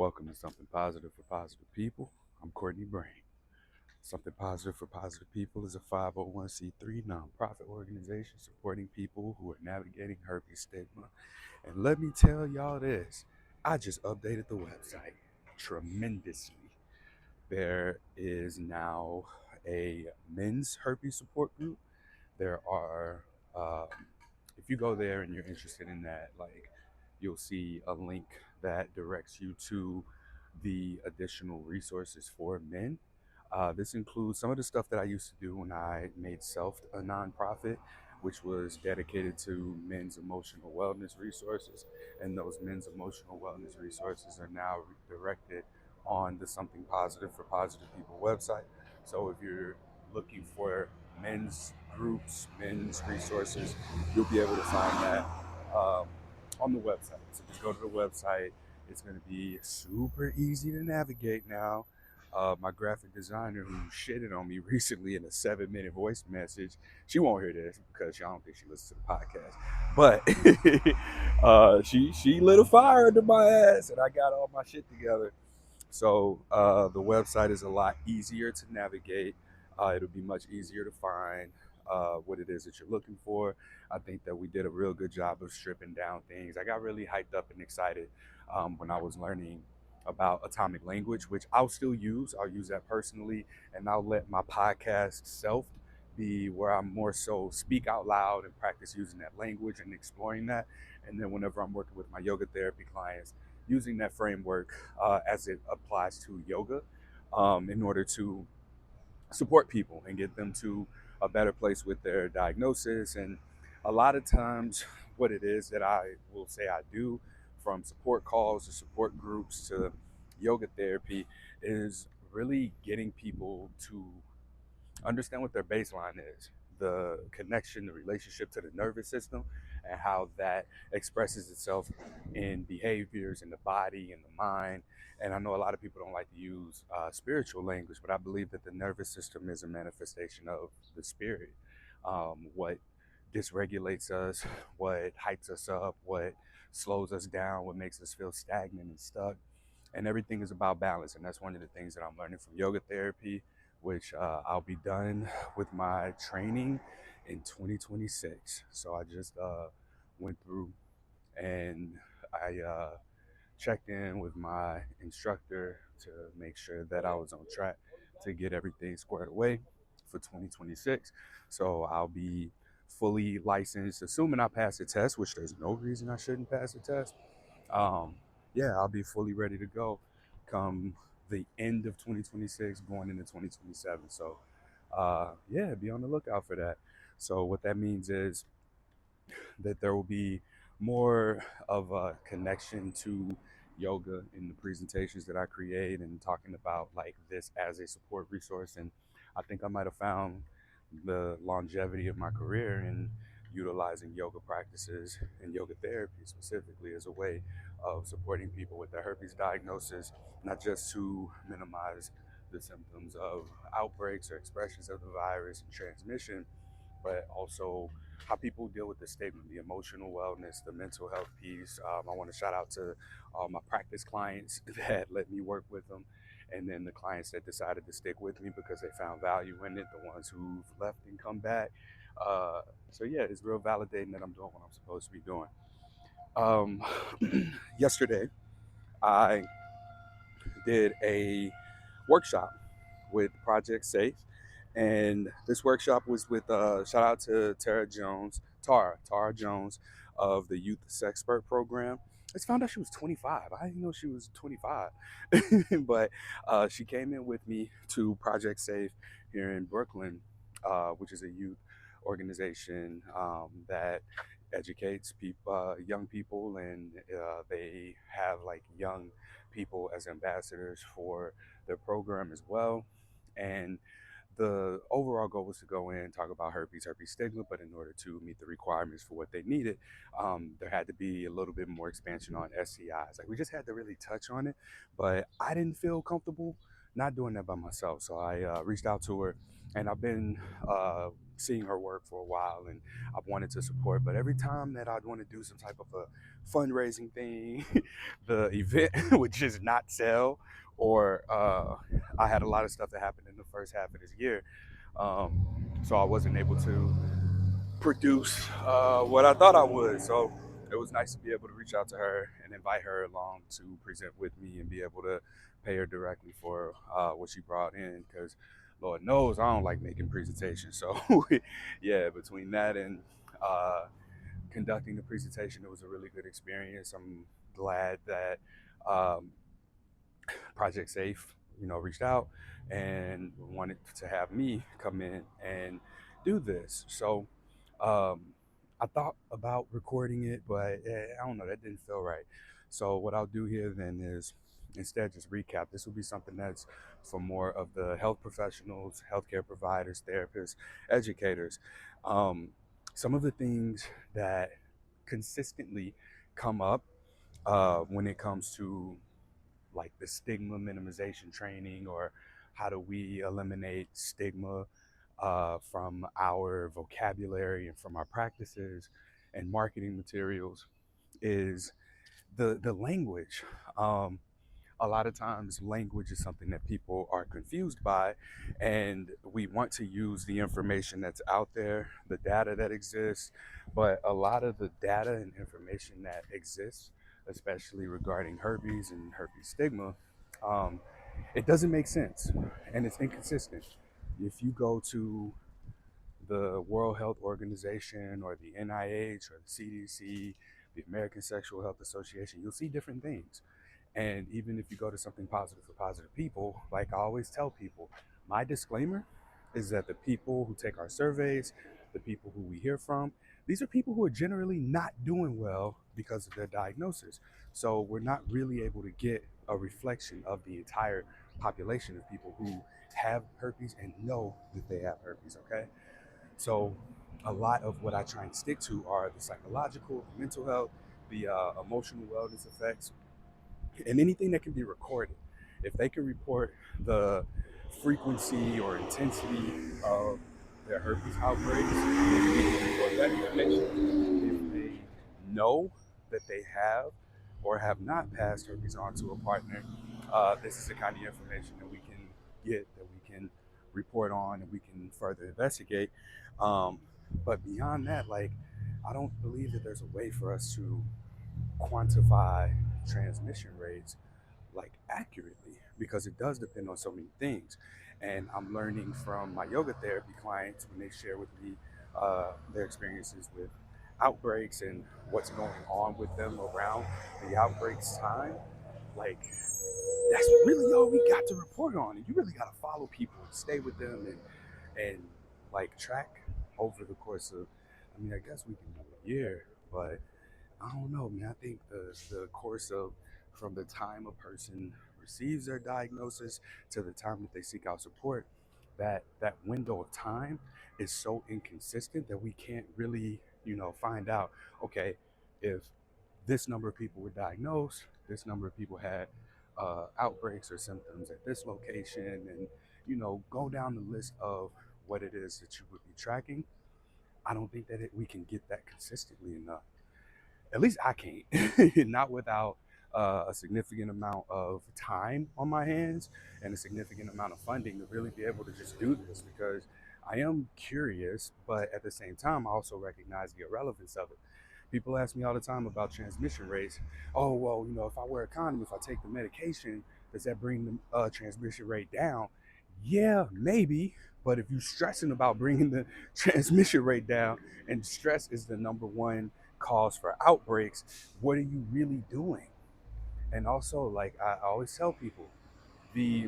Welcome to Something Positive for Positive People. I'm Courtney Brain. Something Positive for Positive People is a 501c3 nonprofit organization supporting people who are navigating herpes stigma. And let me tell y'all this, I just updated the website tremendously. There is now a men's herpes support group. There are, um, if you go there and you're interested in that, like, you'll see a link that directs you to the additional resources for men. This includes some of the stuff that I used to do when I made Self a nonprofit, which was dedicated to men's emotional wellness resources. And those men's emotional wellness resources are now directed on the Something Positive for Positive People website. So if you're looking for men's groups, men's resources, you'll be able to find that um, on the website. So just go to the website. It's going to be super easy to navigate now. My graphic designer who shitted on me recently in a 7-minute voice message, she won't hear this because I don't think she listens to the podcast. But she lit a fire under my ass, and I got all my shit together. So the website is a lot easier to navigate. It'll be much easier to find what it is that you're looking for. I think that we did a real good job of stripping down things. I got really hyped up and excited when I was learning about atomic language, which I'll still use. I'll use that personally, and I'll let my podcast self be where I'm more so speak out loud and practice using that language and exploring that. And then whenever I'm working with my yoga therapy clients, using that framework as it applies to yoga in order to support people and get them to a better place with their diagnosis. And a lot of times, what it is that I will say I do, from support calls to support groups to yoga therapy, is really getting people to understand what their baseline is, the connection, the relationship to the nervous system, and how that expresses itself in behaviors in the body and the mind. And I know a lot of people don't like to use spiritual language, but I believe that the nervous system is a manifestation of the spirit. What dysregulates us, what hypes us up, what slows us down, what makes us feel stagnant and stuck. And everything is about balance. And that's one of the things that I'm learning from yoga therapy, which I'll be done with my training in 2026. So I just went through and I checked in with my instructor to make sure that I was on track to get everything squared away for 2026. So I'll be fully licensed, assuming I pass the test, which there's no reason I shouldn't pass the test. Um, yeah, I'll be fully ready to go come the end of 2026, going into 2027. So, yeah, be on the lookout for that. So, what that means is that there will be more of a connection to yoga in the presentations that I create and talking about like this as a support resource. And I think I might have found the longevity of my career in utilizing yoga practices and yoga therapy specifically as a way of supporting people with their herpes diagnosis, not just to minimize the symptoms of outbreaks or expressions of the virus and transmission, but also how people deal with the stigma, the emotional wellness, the mental health piece. I want to shout out to all my practice clients that let me work with them, and then the clients that decided to stick with me because they found value in it, the ones who've left and come back. So yeah, it's real validating that I'm doing what I'm supposed to be doing. Um, Yesterday, I did a workshop with Project Safe, and this workshop was with shout out to Tara Jones of the Youth Sexpert program. I just found out she was 25. I didn't know she was 25, but she came in with me to Project Safe here in Brooklyn, which is a youth organization that educates people, young people, and they have like young people as ambassadors for their program as well. And the overall goal was to go in and talk about herpes stigma, but in order to meet the requirements for what they needed, there had to be a little bit more expansion on STIs. Like we just had to really touch on it, but I didn't feel comfortable not doing that by myself. So I reached out to her, and I've been seeing her work for a while, and I've wanted to support. But every time that I'd want to do some type of a fundraising thing, the event would just not sell, or I had a lot of stuff that happened in the first half of this year, so I wasn't able to produce what I thought I would. So it was nice to be able to reach out to her and invite her along to present with me and be able to pay her directly for what she brought in, because Lord knows I don't like making presentations. So yeah, between that and uh, conducting the presentation, it was a really good experience. I'm glad that um, Project Safe, reached out and wanted to have me come in and do this. So um, I thought about recording it, but I don't know, that didn't feel right. So what I'll do here then is instead just recap. This will be something that's for more of the health professionals, healthcare providers, therapists, educators. Um, some of the things that consistently come up when it comes to like the stigma minimization training, or how do we eliminate stigma from our vocabulary and from our practices and marketing materials, is the language. Um, a lot of times language is something that people are confused by, and we want to use the information that's out there, the data that exists, but a lot of the data and information that exists, especially regarding herpes and herpes stigma, um, it doesn't make sense and it's inconsistent. If you go to the World Health Organization or the NIH or the CDC, the American Sexual Health Association, you'll see different things. And even if you go to something positive for positive people, like I always tell people, my disclaimer is that the people who take our surveys, the people who we hear from, these are people who are generally not doing well because of their diagnosis. So we're not really able to get a reflection of the entire population of people who have herpes and know that they have herpes, okay? So a lot of what I try and stick to are the psychological, the mental health, the emotional wellness effects, and anything that can be recorded. If they can report the frequency or intensity of their herpes outbreaks, if they can report that information, if they know that they have or have not passed herpes on to a partner, this is the kind of information that we can get, that we can report on, and we can further investigate. Um, but beyond that, like, I don't believe that there's a way for us to quantify transmission rates like accurately, because it does depend on so many things. And I'm learning from my yoga therapy clients when they share with me their experiences with outbreaks and what's going on with them around the outbreaks time. Like, that's really all we got to report on, and you really got to follow people, stay with them, and like track over the course of, I mean, I guess we can do a year, but I don't know, man. I think the course of, from the time a person receives their diagnosis to the time that they seek out support, that window of time is so inconsistent that we can't really, find out, okay, if this number of people were diagnosed, this number of people had outbreaks or symptoms at this location, and go down the list of what it is that you would be tracking. I don't think that we can get that consistently enough. At least I can't, not without a significant amount of time on my hands and a significant amount of funding to really be able to just do this, because I am curious, but at the same time, I also recognize the irrelevance of it. People ask me all the time about transmission rates. Oh, well, if I wear a condom, if I take the medication, does that bring the transmission rate down? Yeah, maybe. But if you're stressing about bringing the transmission rate down, and stress is the number one cause for outbreaks, what are you really doing? And also, like I always tell people, the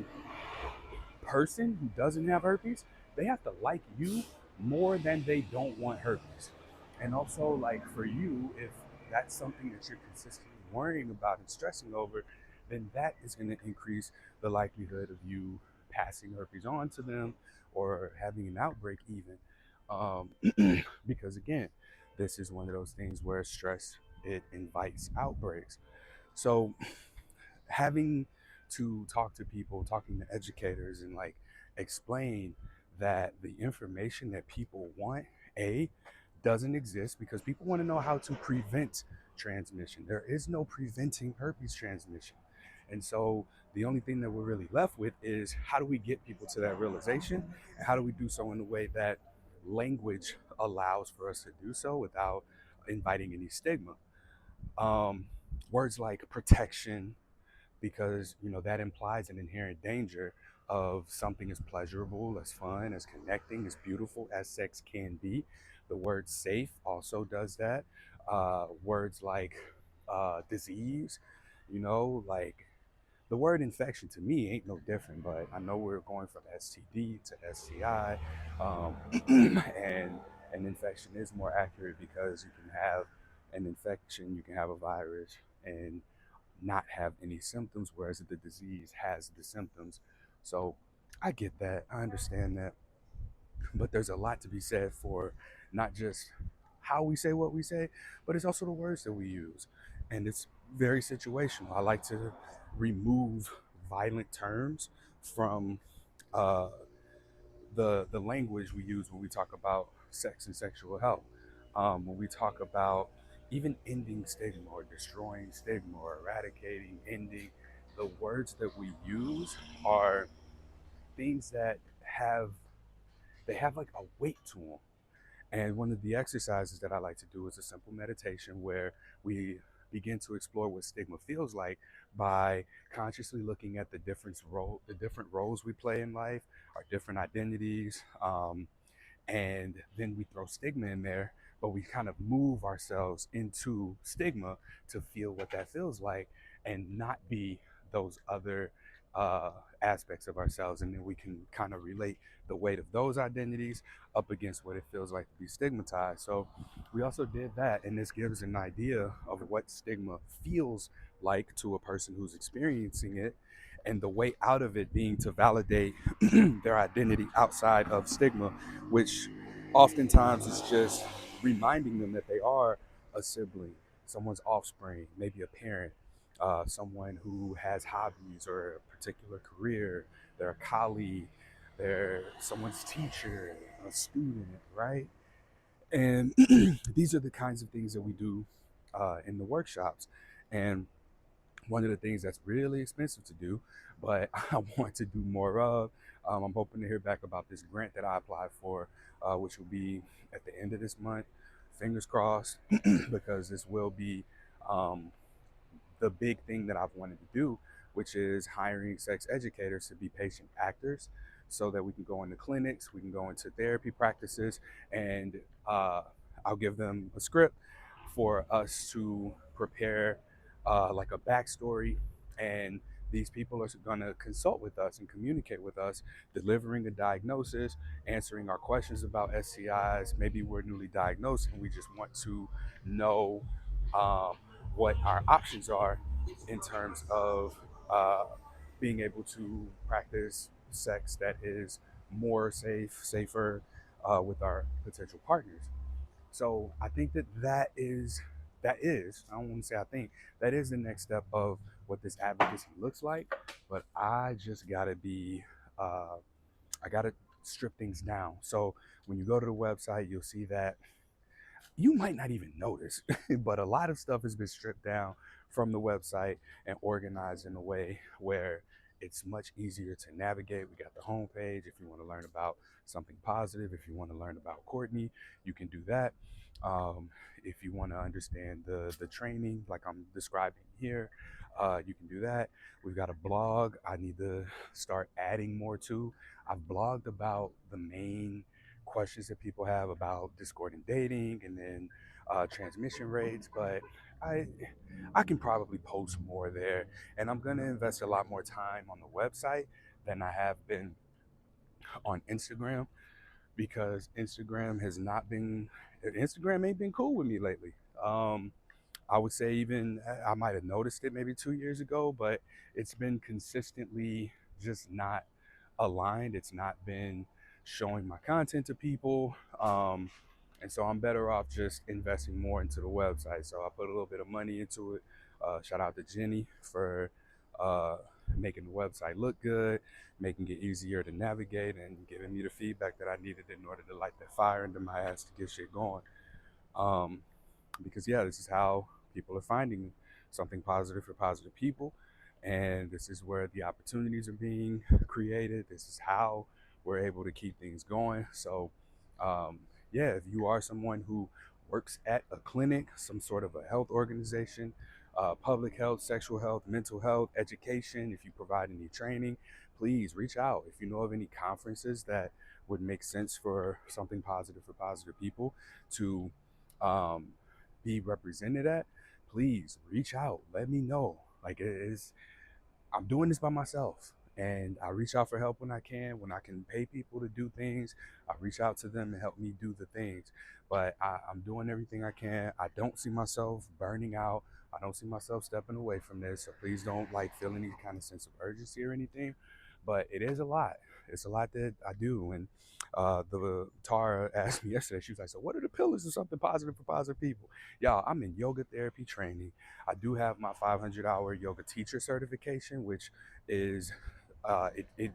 person who doesn't have herpes, they have to like you more than they don't want herpes. And also, like, for you, if that's something that you're consistently worrying about and stressing over, then that is going to increase the likelihood of you passing herpes on to them, or having an outbreak even. Because again, this is one of those things where stress, it invites outbreaks. So having to talk to people, talking to educators, and like explain that the information that people want, A, doesn't exist because people want to know how to prevent transmission. There is no preventing herpes transmission. And so the only thing that we're really left with is how do we get people to that realization, and how do we do so in a way that language allows for us to do so without inviting any stigma. Um, Words like protection, because that implies an inherent danger of something as pleasurable, as fun, as connecting, as beautiful as sex can be. The word safe also does that. Words like disease, like the word infection to me ain't no different, but I know we're going from STD to STI, and an infection is more accurate because you can have an infection, you can have a virus, and not have any symptoms, whereas the disease has the symptoms. So I get that, I understand that, but there's a lot to be said for not just how we say what we say, but it's also the words that we use. And it's very situational. I like to remove violent terms from uh, the language we use when we talk about sex and sexual health. When we talk about even ending stigma or destroying stigma or eradicating, ending, the words that we use are things that have like a weight to them. And one of the exercises that I like to do is a simple meditation where we begin to explore what stigma feels like by consciously looking at the different roles we play in life, our different identities, and then we throw stigma in there, but we kind of move ourselves into stigma to feel what that feels like and not be those other uh, aspects of ourselves. And then we can kind of relate the weight of those identities up against what it feels like to be stigmatized. So we also did that, and this gives an idea of what stigma feels like to a person who's experiencing it, and the way out of it being to validate their identity outside of stigma, which oftentimes is just reminding them that they are a sibling, someone's offspring, maybe a parent, someone who has hobbies or a particular career, they're a colleague, they're someone's teacher, a student, right? And these are the kinds of things that we do in the workshops. And one of the things that's really expensive to do, but I want to do more of. I'm hoping to hear back about this grant that I applied for, which will be at the end of this month. Fingers crossed, because this will be um, the big thing that I've wanted to do, which is hiring sex educators to be patient actors so that we can go into clinics, we can go into therapy practices, and I'll give them a script for us to prepare like a backstory. And these people are going to consult with us and communicate with us, delivering a diagnosis, answering our questions about STIs. Maybe we're newly diagnosed and we just want to know um, what our options are in terms of uh, being able to practice sex that is more safer with our potential partners. So I think that is, I don't want to say I think, that is the next step of what this advocacy looks like. But I just gotta be, I gotta strip things down. So when you go to the website, you'll see that you might not even notice, but a lot of stuff has been stripped down from the website and organized in a way where it's much easier to navigate. We got the homepage. If you want to learn about something positive, if you want to learn about Courtney, you can do that. If you want to understand the training, like I'm describing here, you can do that. We've got a blog. I need to start adding more to. I've blogged about the main questions that people have about discordant dating and then transmission rates, but I I can probably post more there, and I'm gonna invest a lot more time on the website than I have been on Instagram, because Instagram ain't been cool with me lately. I would say even I might have noticed it maybe 2 years ago, but it's been consistently just not aligned. It's not been showing my content to people. And so I'm better off just investing more into the website. So I put a little bit of money into it. Shout out to Jenny for uh, making the website look good, making it easier to navigate, and giving me the feedback that I needed in order to light that fire into my ass to get shit going. Um, because yeah, this is how people are finding something positive for positive people, and this is where the opportunities are being created. This is how we're able to keep things going. So um, yeah, if you are someone who works at a clinic, some sort of a health organization, public health, sexual health, mental health, education, if you provide any training, please reach out. If you know of any conferences that would make sense for something positive for positive people to um, be represented at, please reach out. Let me know. Like it is, I'm doing this by myself, and I reach out for help when I can. When I can pay people to do things, I reach out to them and help me do the things. But I'm doing everything I can. I don't see myself burning out. I don't see myself stepping away from this. So please don't like feel any kind of sense of urgency or anything. But it is a lot. It's a lot that I do. And the Tara asked me yesterday. She was like, "So what are the pillars of something positive for positive people?" Y'all, I'm in yoga therapy training. I do have my 500-hour yoga teacher certification, which is it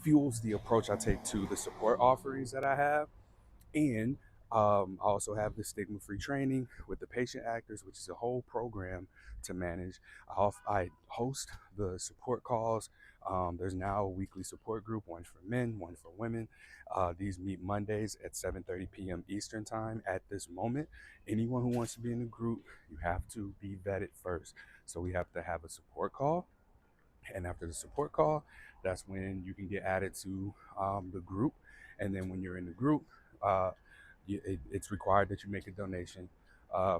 fuels the approach I take to the support offerings that I have. And I also have the stigma free training with the patient actors, which is a whole program to manage. I host the support calls. There's now a weekly support group, one for men, one for women. These meet Mondays at 7:30 p.m. Eastern time. At this moment, anyone who wants to be in the group, you have to be vetted first. So we have to have a support call, and after the support call, that's when you can get added to the group. And then when you're in the group, uh, it's required that you make a donation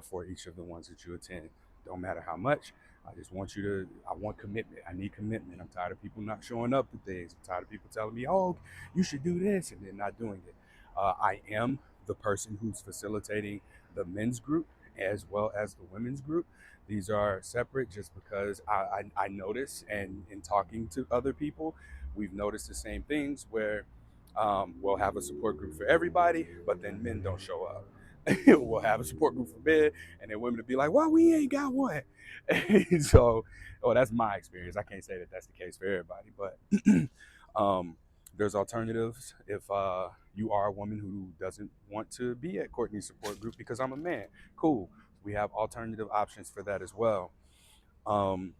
for each of the ones that you attend. Don't matter how much. I just want you to. I want commitment. I need commitment. I'm tired of people not showing up to things. I'm tired of people telling me, "Oh, you should do this," and then not doing it. I am the person who's facilitating the men's group as well as the women's group. These are separate just because I notice, and in talking to other people, we've noticed the same things where we'll have a support group for everybody, but then men don't show up. We'll have a support group for men, and then women will be like, "Well, we ain't got one." So, well, that's my experience. I can't say that that's the case for everybody, but um, there's alternatives. If you are a woman who doesn't want to be at Courtney's support group because I'm a man, cool. We have alternative options for that as well. Um,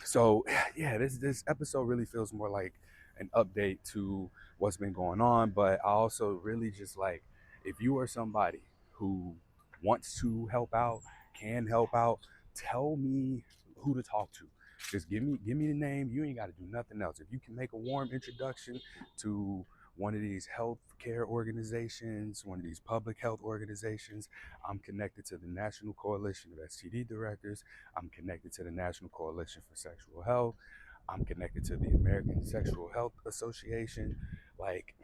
so yeah, this episode really feels more like an update to what's been going on, but I also really just like, if you are somebody who wants to help out, can help out, tell me who to talk to. Just give me the name. You ain't got to do nothing else. If you can make a warm introduction to one of these healthcare organizations, one of these public health organizations, I'm connected to the National Coalition of STD Directors. I'm connected to the National Coalition for Sexual Health. I'm connected to the American Sexual Health Association. Like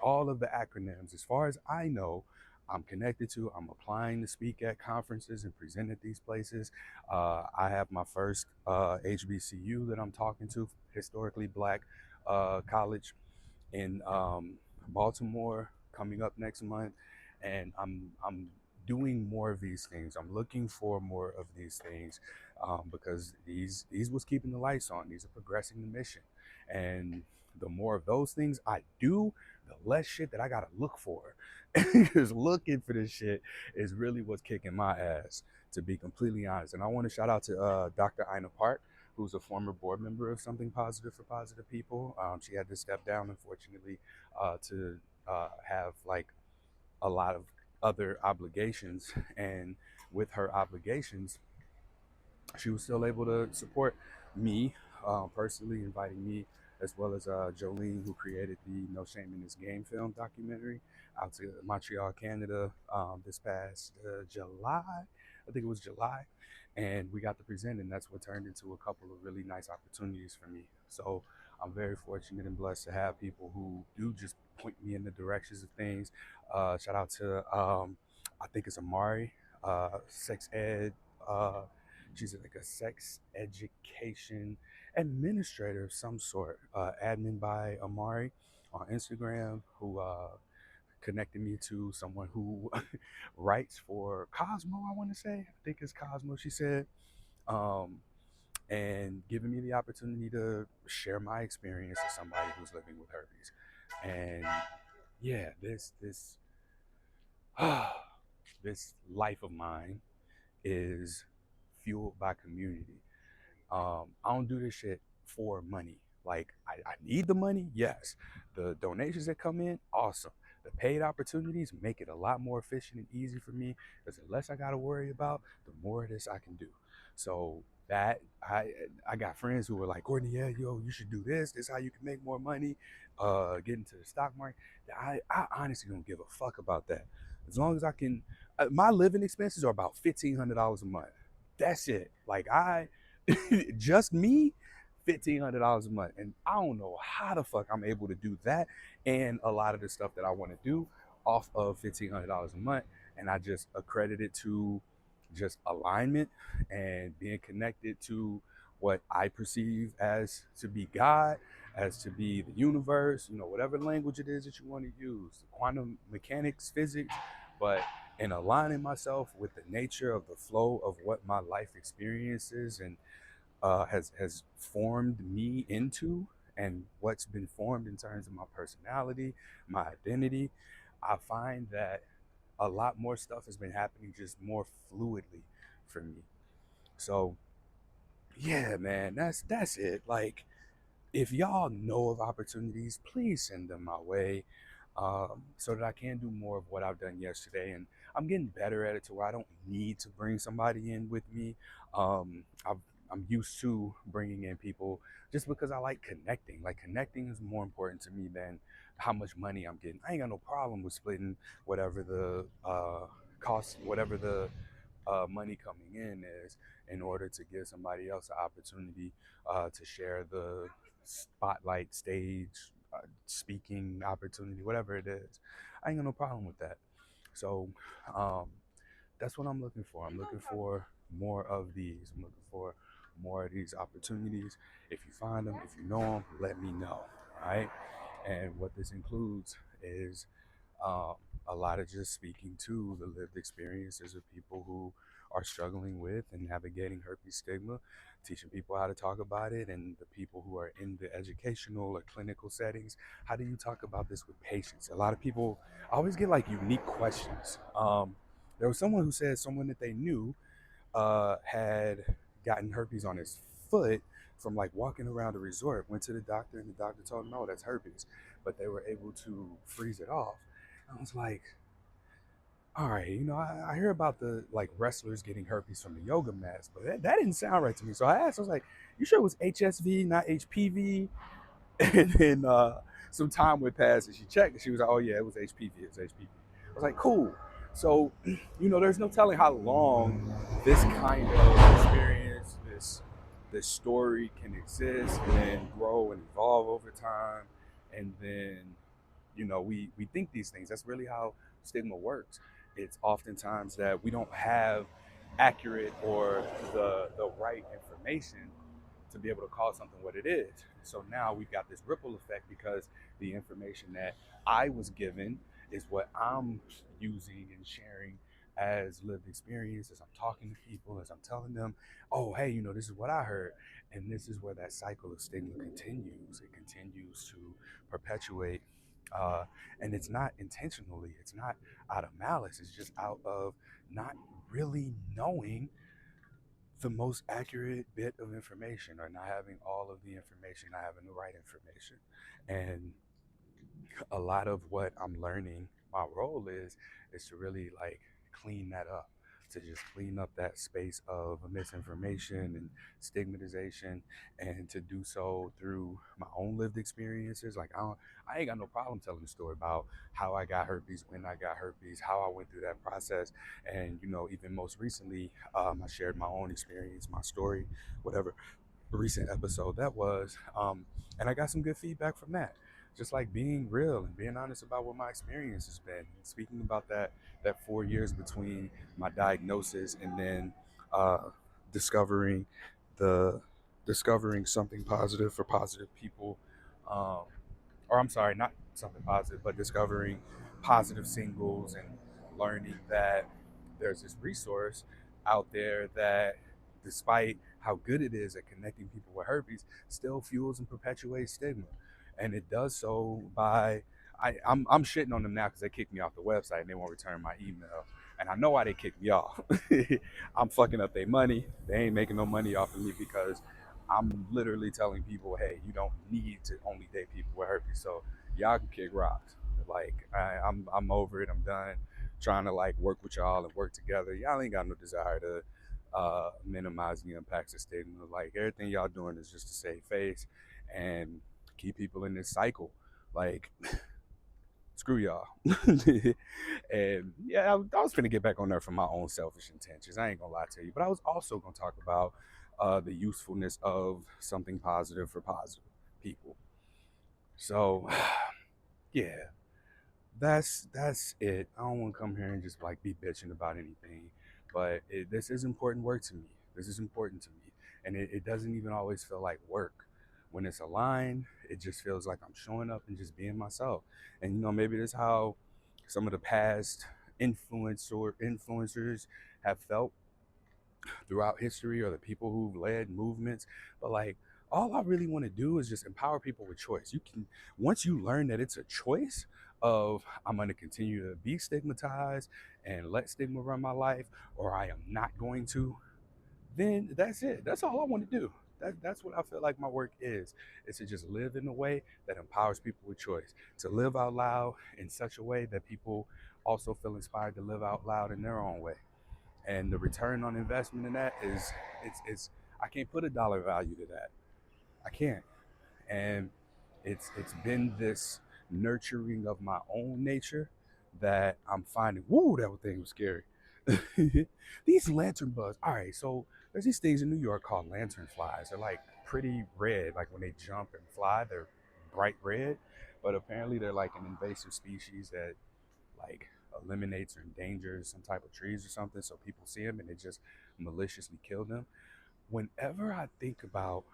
all of the acronyms, as far as I know, I'm connected to. I'm applying to speak at conferences and present at these places. I have my first HBCU that I'm talking to, historically black college in Baltimore, coming up next month, and I'm doing more of these things. I'm looking for more of these things because these was keeping the lights on. These are progressing the mission, and the more of those things I do, the less shit that I gotta look for. Because looking for this shit is really what's kicking my ass, to be completely honest. And I want to shout out to Dr. Ina Park, who's a former board member of Something Positive for Positive People. She had to step down, unfortunately, to have like a lot of other obligations. And with her obligations, she was still able to support me personally, inviting me as well as Jolene, who created the No Shame in This Game film documentary, out to Montreal, Canada this past July. I think it was July. And we got to present, and that's what turned into a couple of really nice opportunities for me. So I'm very fortunate and blessed to have people who do just point me in the directions of things. Shout out to, I think it's Amari, sex ed. She's like a sex education administrator of some sort, admin by Amari on Instagram, who connected me to someone who writes for Cosmo, I want to say. I think it's Cosmo, she said. Um, and giving me the opportunity to share my experience with somebody who's living with herpes. And yeah, this this life of mine is fueled by community. I don't do this shit for money. Like, I need the money, yes. The donations that come in, awesome. The paid opportunities make it a lot more efficient and easy for me because the less I got to worry about, the more of this I can do. So that I got friends who were like, Courtney, yeah, yo, you should do this. This is how you can make more money. Get into the stock market. I honestly don't give a fuck about that. As long as I can, my living expenses are about $1,500 a month. That's it. Like just me, $1,500 a month, and I don't know how the fuck I'm able to do that and a lot of the stuff that I want to do off of $1,500 a month, and I just accredit it to just alignment and being connected to what I perceive as to be God, as to be the universe, whatever language it is that you want to use, quantum mechanics, physics, but in aligning myself with the nature of the flow of what my life experiences and has formed me into, and what's been formed in terms of my personality, my identity. I find that a lot more stuff has been happening just more fluidly for me. So yeah, man, that's it. Like, if y'all know of opportunities, please send them my way, so that I can do more of what I've done yesterday. And I'm getting better at it to where I don't need to bring somebody in with me. I'm used to bringing in people just because I like connecting. Like, connecting is more important to me than how much money I'm getting. I ain't got no problem with splitting whatever the cost, whatever the money coming in is, in order to give somebody else an opportunity to share the spotlight, stage, speaking opportunity, whatever it is. I ain't got no problem with that. So um, that's what I'm looking for. I'm looking for more of these. I'm looking for more of these opportunities. If you find them, if you know them, let me know. All right. And what this includes is um, a lot of just speaking to the lived experiences of people who are struggling with and navigating herpes stigma, teaching people how to talk about it, and the people who are in the educational or clinical settings. How do you talk about this with patients? A lot of people always get like unique questions. There was someone who said someone that they knew had gotten herpes on his foot from like walking around a resort, went to the doctor, and the doctor told him, no, that's herpes. But they were able to freeze it off. I was like, all right, I hear about the like wrestlers getting herpes from the yoga mats, but that didn't sound right to me. So I asked, I was like, you sure it was HSV, not HPV? And then some time went past and she checked and she was like, oh yeah, it was HPV, it was HPV. I was like, cool. So, there's no telling how long this kind of experience, this story can exist and then grow and evolve over time. And then, we think these things. That's really how stigma works. It's oftentimes that we don't have accurate or the right information to be able to call something what it is. So now we've got this ripple effect because the information that I was given is what I'm using and sharing as lived experience, as I'm talking to people, as I'm telling them, oh, hey, this is what I heard. And this is where that cycle of stigma continues. It continues to perpetuate. And it's not intentionally, it's not out of malice, it's just out of not really knowing the most accurate bit of information, or not having all of the information, not having the right information. And a lot of what I'm learning my role is to really like clean that up, to just clean up that space of misinformation and stigmatization, and to do so through my own lived experiences. Like, I ain't got no problem telling the story about how I got herpes, when I got herpes, how I went through that process. And even most recently, I shared my own experience, my story, whatever recent episode that was, and I got some good feedback from that. Just like being real and being honest about what my experience has been, speaking about that 4 years between my diagnosis and then uh, discovering the discovering something positive for positive people, um, or I'm sorry, not something positive, but discovering positive singles and learning that there's this resource out there that, despite how good it is at connecting people with herpes still fuels and perpetuates stigma. And it does so by, I'm shitting on them now because they kicked me off the website and they won't return my email. And I know why they kicked me off. I'm fucking up their money. They ain't making no money off of me because I'm literally telling people, hey, you don't need to only date people with herpes. So y'all can kick rocks. Like I'm over it. I'm done trying to like work with y'all and work together. Y'all ain't got no desire to minimize the impacts of stigma. Like everything y'all doing is just to save face and keep people in this cycle. Like screw y'all. And yeah, I was gonna get back on there for my own selfish intentions. I ain't gonna lie to you, but I was also gonna talk about the usefulness of something positive for positive people. So yeah, that's it. I don't want to come here and just like be bitching about anything, but this is important work to me. This is important to me, and it doesn't even always feel like work. When it's aligned, it just feels like I'm showing up and just being myself. And maybe this is how some of the past influencers have felt throughout history, or the people who've led movements. But like, all I really want to do is just empower people with choice. You can, once you learn that it's a choice of I'm going to continue to be stigmatized and let stigma run my life, or I am not going to, then that's it. That's all I want to do. That's what I feel like my work is to just live in a way that empowers people with choice, to live out loud in such a way that people also feel inspired to live out loud in their own way. And the return on investment in that is, it's I can't put a dollar value to that. I can't. And it's been this nurturing of my own nature that I'm finding. Woo, that thing was scary. These lantern bugs. All right, so there's these things in New York called lantern flies. They're like pretty red. Like when they jump and fly, they're bright red. But apparently they're like an invasive species that like eliminates or endangers some type of trees or something. So people see them and they just maliciously kill them. Whenever I think about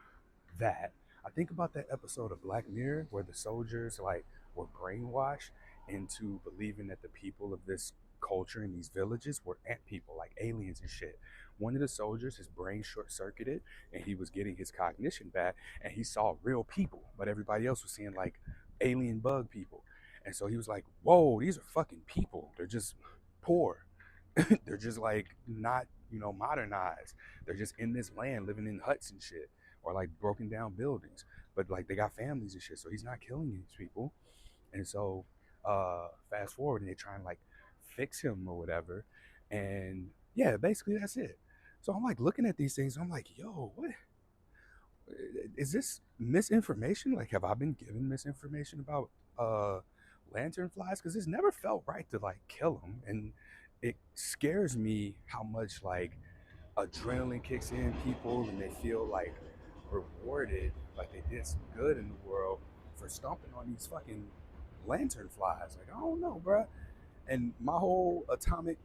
that, I think about that episode of Black Mirror where the soldiers like were brainwashed into believing that the people of this culture in these villages were ant people, like aliens and shit. One of the soldiers, his brain short circuited and he was getting his cognition back and he saw real people, but everybody else was seeing like alien bug people. And so he was like, whoa, these are fucking people. They're just poor. They're just like not, modernized. They're just in this land living in huts and shit, or like broken down buildings. But like they got families and shit. So he's not killing these people. And so fast forward and they try and like fix him or whatever. And yeah, basically that's it. So I'm like looking at these things, I'm like, yo, what is this misinformation? Like, have I been given misinformation about uh lantern flies? Because it's never felt right to like kill them. And it scares me how much like adrenaline kicks in people and they feel like rewarded, like they did some good in the world for stomping on these fucking lantern flies. Like, I don't know, bruh. And my whole atomic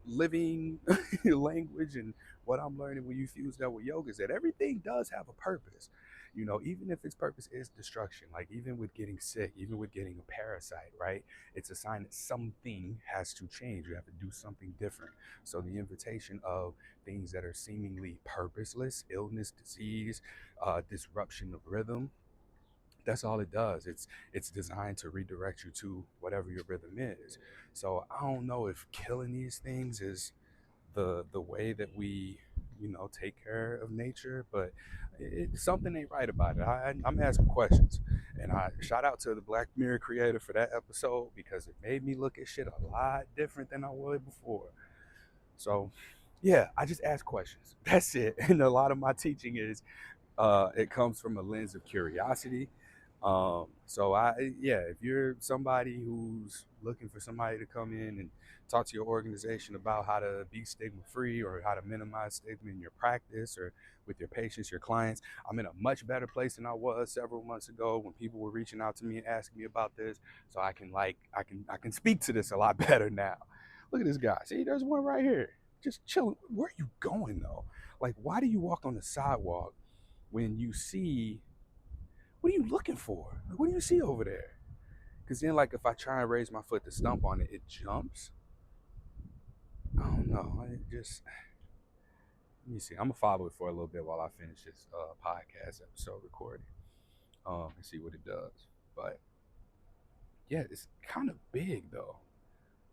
living language and what I'm learning when you fuse that with yoga is that everything does have a purpose. Even if its purpose is destruction, like even with getting sick, even with getting a parasite, right? It's a sign that something has to change. You have to do something different. So the invitation of things that are seemingly purposeless, illness, disease, disruption of rhythm, that's all it does. It's designed to redirect you to whatever your rhythm is. So I don't know if killing these things is the way that we take care of nature, but something ain't right about it. I'm asking questions, and I shout out to the Black Mirror creator for that episode because it made me look at shit a lot different than I would before. So yeah, I just ask questions. That's it. And a lot of my teaching is it comes from a lens of curiosity. So yeah, if you're somebody who's looking for somebody to come in and talk to your organization about how to be stigma free or how to minimize stigma in your practice or with your patients, your clients, I'm in a much better place than I was several months ago when people were reaching out to me and asking me about this. So I can speak to this a lot better now. Look at this guy. See, there's one right here. Just chilling. Where are you going though? Like, why do you walk on the sidewalk when you see, what are you looking for? Like, what do you see over there? Because then, like, if I try and raise my foot to stomp on it, it jumps. I don't know. It just, let me see. I'm gonna follow it for a little bit while I finish this podcast episode recording, and see what it does. But yeah, it's kind of big though,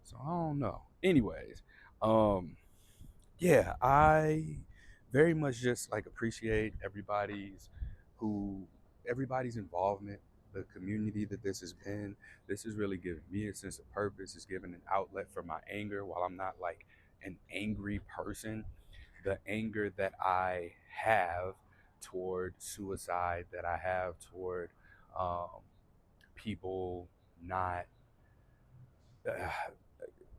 so I don't know. Anyways, um, yeah, I very much just like appreciate who everybody's involvement, the community that this has been. This has really given me a sense of purpose. It's given an outlet for my anger. While I'm not like an angry person, the anger that I have toward suicide, that I have toward um, people not uh,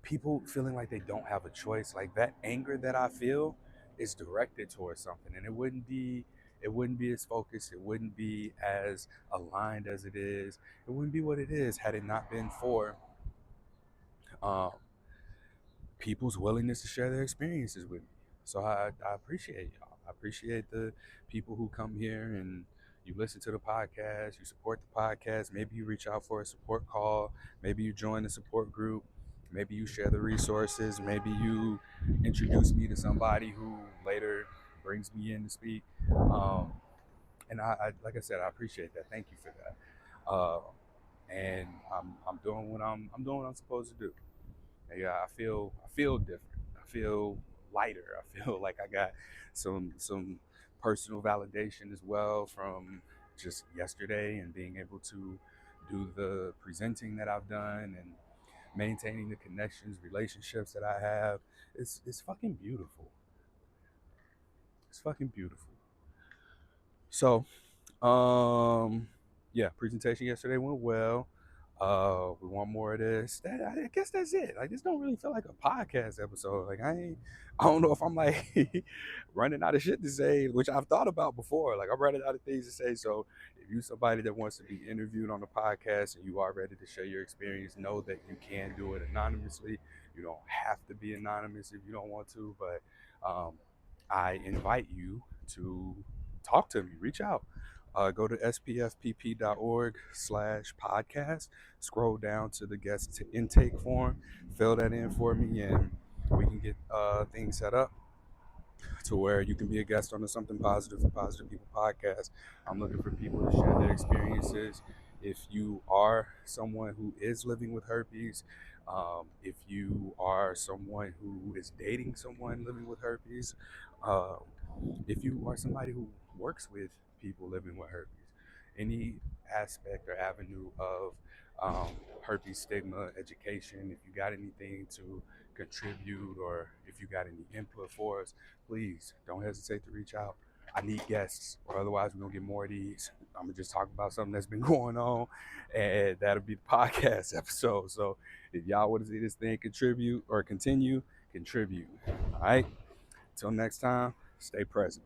people feeling like they don't have a choice, like that anger that I feel is directed towards something, and it wouldn't be as focused, it wouldn't be as aligned as it is, it wouldn't be what it is had it not been for um, people's willingness to share their experiences with me. So I appreciate y'all. I appreciate the people who come here and you listen to the podcast, you support the podcast. Maybe you reach out for a support call. Maybe you join the support group. Maybe you share the resources. Maybe you introduce me to somebody who later brings me in to speak. And I like I said, I appreciate that. Thank you for that. And I'm doing what I'm doing what I'm supposed to do. Yeah, I feel different. I feel lighter. I feel like I got some personal validation as well from just yesterday and being able to do the presenting that I've done and maintaining the connections, relationships that I have. It's fucking beautiful. It's fucking beautiful. So yeah, presentation yesterday went well. We want more of this. I guess that's it. Like, this don't really feel like a podcast episode. Like, I don't know if I'm like running out of shit to say, which I've thought about before. Like, I'm running out of things to say. So if you're somebody that wants to be interviewed on the podcast and you are ready to share your experience, know that you can do it anonymously. You don't have to be anonymous if you don't want to, but I invite you to talk to me, reach out. Go to spfpp.org/podcast. Scroll down to the guest intake form. Fill that in for me, and we can get things set up to where you can be a guest on the Something Positive for Positive People podcast. I'm looking for people to share their experiences. If you are someone who is living with herpes, if you are someone who is dating someone living with herpes, uh, if you are somebody who works with people living with herpes, any aspect or avenue of um, herpes stigma education, if you got anything to contribute or if you got any input for us, please don't hesitate to reach out. I need guests, or otherwise we're gonna get more of these. I'm gonna just talk about something that's been going on, and that'll be the podcast episode. So if y'all want to see this thing contribute or continue, contribute. All right. Till next time, stay present.